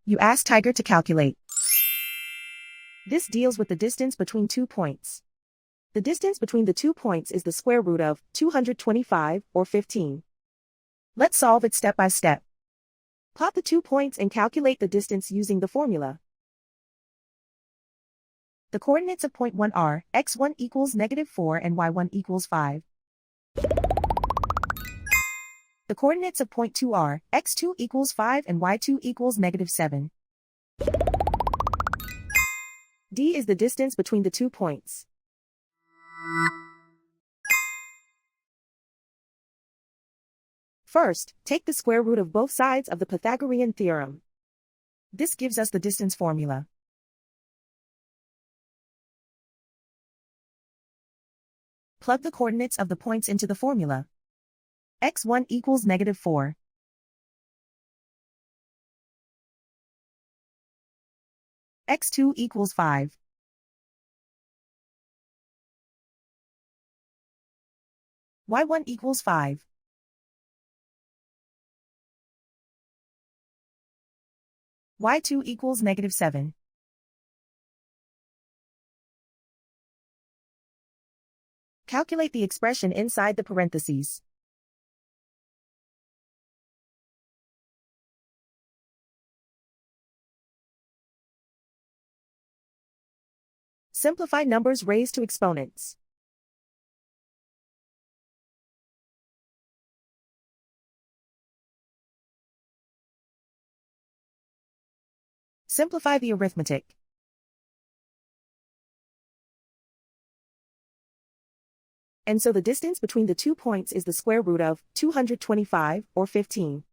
You ask Tiger to calculate. This deals with the distance between 2 points. The distance between the 2 points is the square root of 225, or 15. Let's solve it step by step. Plot the 2 points and calculate the distance using the formula. The coordinates of point 1 are x1 equals -4 and y1 equals 5. The coordinates of point 2 are x2 equals 5 and y2 equals -7. D is the distance between the 2 points. First, take the square root of both sides of the Pythagorean theorem. This gives us the distance formula. Plug the coordinates of the points into the formula. x1 equals -4. x2 equals 5. y1 equals 5. y2 equals -7. Calculate the expression inside the parentheses. Simplify numbers raised to exponents. Simplify the arithmetic. And so the distance between the 2 points is the square root of 225, or 15.